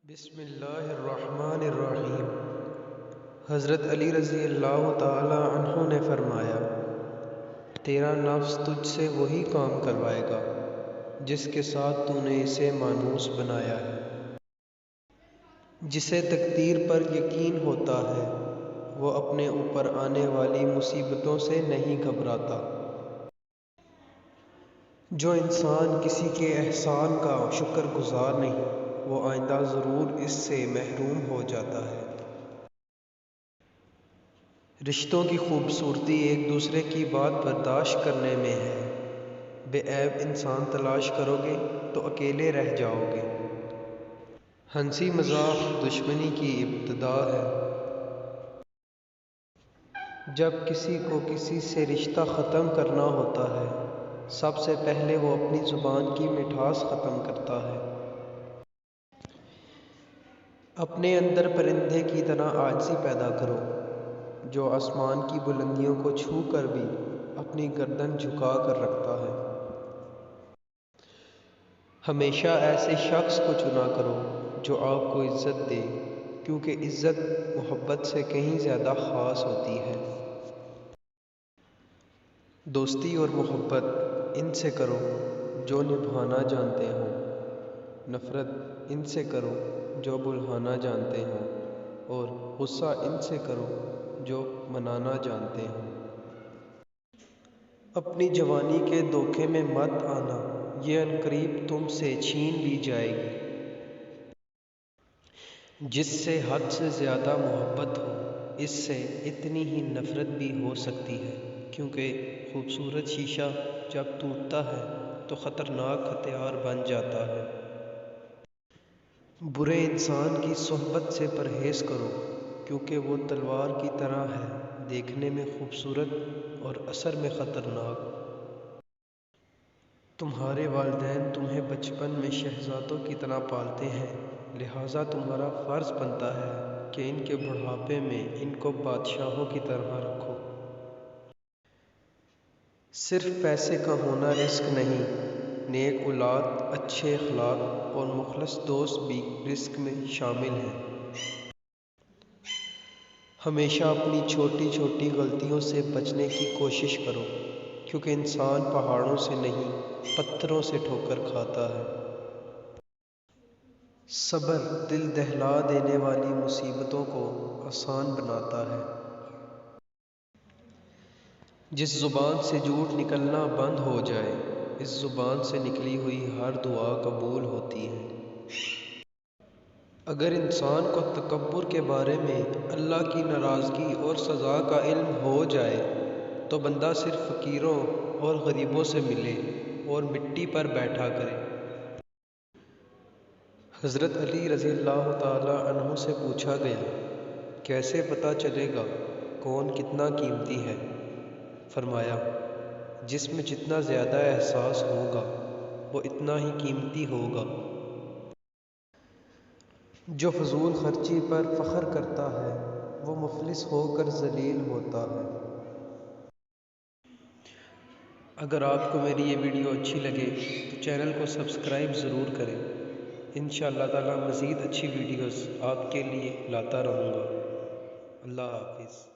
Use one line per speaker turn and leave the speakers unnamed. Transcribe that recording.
بسم اللہ الرحمن الرحیم۔ حضرت علی رضی اللہ تعالی عنہ نے فرمایا، تیرا نفس تجھ سے وہی کام کروائے گا جس کے ساتھ تو نے اسے مانوس بنایا ہے۔ جسے تقدیر پر یقین ہوتا ہے وہ اپنے اوپر آنے والی مصیبتوں سے نہیں گھبراتا۔ جو انسان کسی کے احسان کا شکر گزار نہیں وہ آئندہ ضرور اس سے محروم ہو جاتا ہے۔ رشتوں کی خوبصورتی ایک دوسرے کی بات برداشت کرنے میں ہے۔ بے عیب انسان تلاش کرو گے تو اکیلے رہ جاؤ گے۔ ہنسی مذاق دشمنی کی ابتدا ہے۔ جب کسی کو کسی سے رشتہ ختم کرنا ہوتا ہے سب سے پہلے وہ اپنی زبان کی مٹھاس ختم کرتا ہے۔ اپنے اندر پرندے کی طرح عاجزی پیدا کرو جو آسمان کی بلندیوں کو چھو کر بھی اپنی گردن جھکا کر رکھتا ہے۔ ہمیشہ ایسے شخص کو چنا کرو جو آپ کو عزت دے، کیونکہ عزت محبت سے کہیں زیادہ خاص ہوتی ہے۔ دوستی اور محبت ان سے کرو جو نبھانا جانتے ہوں، نفرت ان سے کرو جو بھلانا جانتے ہوں، اور غصہ ان سے کرو جو منانا جانتے ہوں۔ اپنی جوانی کے دھوکے میں مت آنا، یہ عنقریب تم سے چھین لی جائے گی۔ جس سے حد سے زیادہ محبت ہو اس سے اتنی ہی نفرت بھی ہو سکتی ہے، کیونکہ خوبصورت شیشہ جب ٹوٹتا ہے تو خطرناک ہتھیار بن جاتا ہے۔ برے انسان کی صحبت سے پرہیز کرو کیونکہ وہ تلوار کی طرح ہے، دیکھنے میں خوبصورت اور اثر میں خطرناک۔ تمہارے والدین تمہیں بچپن میں شہزادوں کی طرح پالتے ہیں، لہٰذا تمہارا فرض بنتا ہے کہ ان کے بڑھاپے میں ان کو بادشاہوں کی طرح رکھو۔ صرف پیسے کا ہونا رزق نہیں، نیک اولاد، اچھے اخلاق اور مخلص دوست بھی رزق میں شامل ہیں۔ ہمیشہ اپنی چھوٹی چھوٹی غلطیوں سے بچنے کی کوشش کرو، کیونکہ انسان پہاڑوں سے نہیں پتھروں سے ٹھوکر کھاتا ہے۔ صبر دل دہلا دینے والی مصیبتوں کو آسان بناتا ہے۔ جس زبان سے جھوٹ نکلنا بند ہو جائے اس زبان سے نکلی ہوئی ہر دعا قبول ہوتی ہے۔ اگر انسان کو تکبر کے بارے میں اللہ کی ناراضگی اور سزا کا علم ہو جائے تو بندہ صرف فقیروں اور غریبوں سے ملے اور مٹی پر بیٹھا کرے۔ حضرت علی رضی اللہ تعالی عنہ سے پوچھا گیا، کیسے پتہ چلے گا کون کتنا قیمتی ہے؟ فرمایا، جس میں جتنا زیادہ احساس ہوگا وہ اتنا ہی قیمتی ہوگا۔ جو فضول خرچی پر فخر کرتا ہے وہ مفلس ہو کر ذلیل ہوتا ہے۔ اگر آپ کو میری یہ ویڈیو اچھی لگے تو چینل کو سبسکرائب ضرور کریں۔ انشاءاللہ تعالی مزید اچھی ویڈیوز آپ کے لیے لاتا رہوں گا۔ اللہ حافظ۔